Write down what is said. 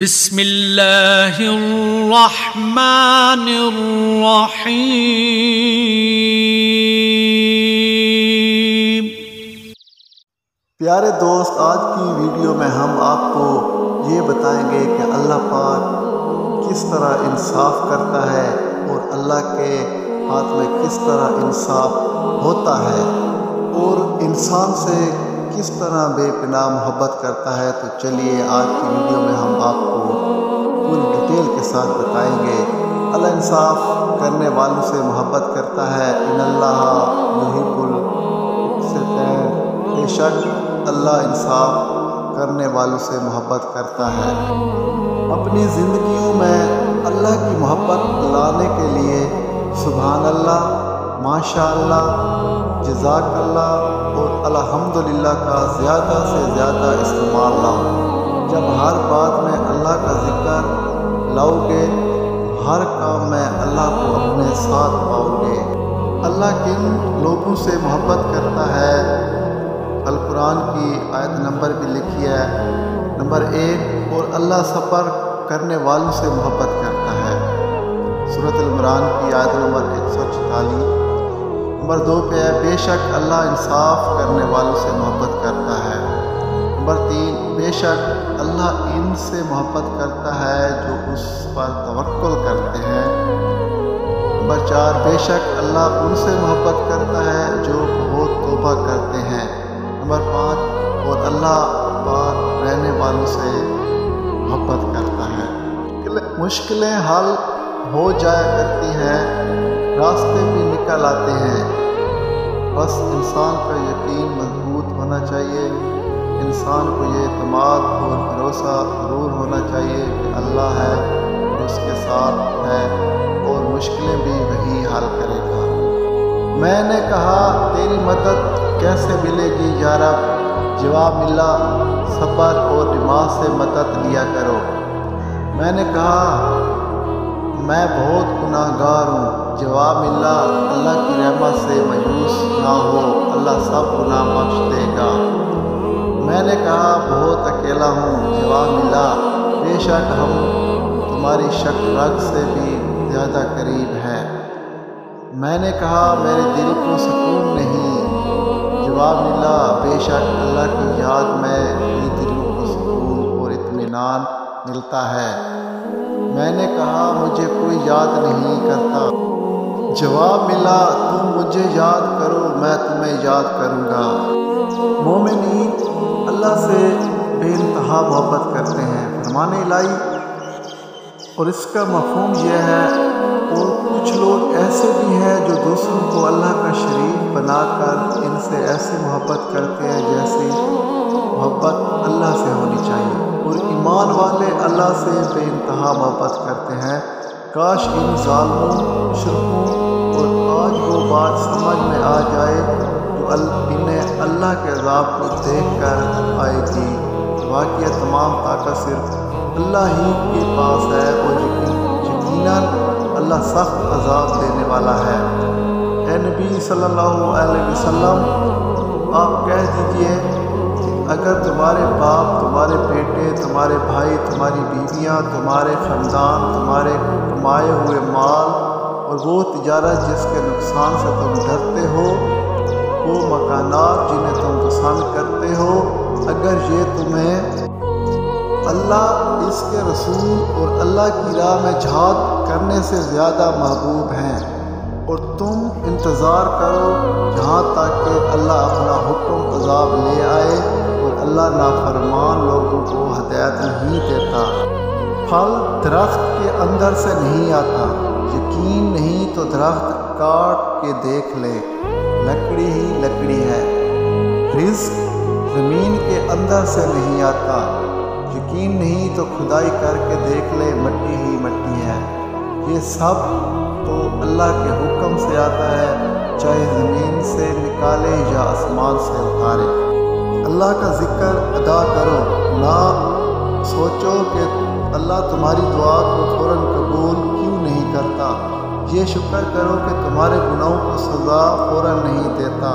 بسم اللہ الرحمن الرحیم۔ پیارے دوست، آج کی ویڈیو میں ہم آپ کو یہ بتائیں گے کہ اللہ پاک کس طرح انصاف کرتا ہے اور اللہ کے ہاتھ میں کس طرح انصاف ہوتا ہے اور انسان سے کس طرح بے پناہ محبت کرتا ہے۔ تو چلیے آج کی ویڈیو میں ہم آپ کو پوری ڈیٹیل کے ساتھ بتائیں گے۔ اللہ انصاف کرنے والوں سے محبت کرتا ہے۔ ان اللہ یحب المقسطین، بے شک اللہ انصاف کرنے والوں سے محبت کرتا ہے۔ اپنی زندگیوں میں اللہ کی محبت لانے کے لیے سبحان اللہ، ماشاء اللہ، جزاک اللہ اور الحمدللہ کا زیادہ سے زیادہ استعمال لاؤ۔ جب ہر بات میں اللہ کا ذکر لاؤ گے، ہر کام میں اللہ کو اپنے ساتھ پاؤ گے۔ اللہ کن لوگوں سے محبت کرتا ہے؟ القرآن کی آیت نمبر بھی لکھی ہے، نمبر 1، اور اللہ صبر کرنے والوں سے محبت کرتا ہے، سورۃ عمران کی آیت نمبر 144۔ نمبر 2 پہ ہے، بے شک اللہ انصاف کرنے والوں سے محبت کرتا ہے۔ نمبر 3، بے شک اللہ ان سے محبت کرتا ہے جو اس پر توکل کرتے ہیں۔ نمبر 4، بے شک اللہ ان سے محبت کرتا ہے جو بہت توبہ کرتے ہیں۔ نمبر 5، اور اللہ پاک رہنے والوں سے محبت کرتا ہے۔ مشکلیں حل ہو جایا کرتی ہیں، راستے بھی نکل آتے ہیں، بس انسان کا یقین مضبوط ہونا چاہیے۔ انسان کو یہ اعتماد اور بھروسہ ضرور ہونا چاہیے کہ اللہ ہے، اس کے ساتھ ہے اور مشکلیں بھی وہی حل کرے گا۔ میں نے کہا تیری مدد کیسے ملے گی یا رب؟ جواب ملا، صبر اور نماز سے مدد لیا کرو۔ میں نے کہا میں بہت گناہ گار ہوں۔ جواب ملا، اللہ کی رحمت سے مایوس نہ ہو، اللہ سب گناہ بخش دے گا۔ میں نے کہا بہت اکیلا ہوں۔ جواب ملا، بے شک ہم تمہاری شک رگ سے بھی زیادہ قریب ہیں۔ میں نے کہا میرے دل کو سکون نہیں۔ جواب ملا، بے شک اللہ کی یاد میں ہی دلوں کو سکون اور اطمینان ملتا ہے۔ میں نے کہا مجھے کوئی یاد نہیں کرتا۔ جواب ملا، تم مجھے یاد کرو، میں تمہیں یاد کروں گا۔ مومنین اللہ سے بے انتہا محبت کرتے ہیں، فرمان الہی، اور اس کا مفہوم یہ ہے۔ اور کچھ لوگ ایسے بھی ہیں جو دوسروں کو اللہ کا شریک بنا کر ان سے ایسی محبت کرتے ہیں جیسی محبت اللہ سے ہونی چاہیے، اور ایمان والے اللہ سے بے انتہا محبت کرتے ہیں۔ کاش ان ظالموں، مشرکوں اور آج وہ بات سمجھ میں آ جائے جو انہیں اللہ کے عذاب کو دیکھ کر آئے گی۔ واقعہ تمام طاقت صرف اللہ ہی کے پاس ہے، اور یقیناً اللہ سخت عذاب دینے والا ہے۔ اے نبی صلی اللہ علیہ وسلم، آپ کہہ دیجئے کہ اگر تمہارے باپ، تمہارے بیٹے، تمہارے بھائی، تمہاری بیویاں، تمہارے خاندان، تمہارے کمائے ہوئے مال اور وہ تجارت جس کے نقصان سے تم ڈرتے ہو، وہ مکانات جنہیں تم پسند کرتے ہو، اگر یہ تمہیں اللہ، اس کے رسول اور اللہ کی راہ میں جہاد کرنے سے زیادہ محبوب ہیں، اور تم انتظار کرو جہاں تک کہ اللہ اپنا حکم عذاب لے آئے، اور اللہ نافرمان لوگوں کو ہدایت نہیں دیتا۔ پھل درخت کے اندر سے نہیں آتا، یقین نہیں تو درخت کاٹ کے دیکھ لے، لکڑی ہی لکڑی ہے۔ رزق زمین کے اندر سے نہیں آتا، یقین نہیں تو کھدائی کر کے دیکھ لے، مٹی ہی مٹی ہے۔ یہ سب تو اللہ کے حکم سے آتا ہے، چاہے زمین سے نکالے یا آسمان سے اتارے۔ اللہ کا ذکر ادا کرو، نہ سوچو کہ اللہ تمہاری دعا کو فوراً قبول کیوں نہیں کرتا۔ یہ شکر کرو کہ تمہارے گناہوں کو سزا فوراً نہیں دیتا۔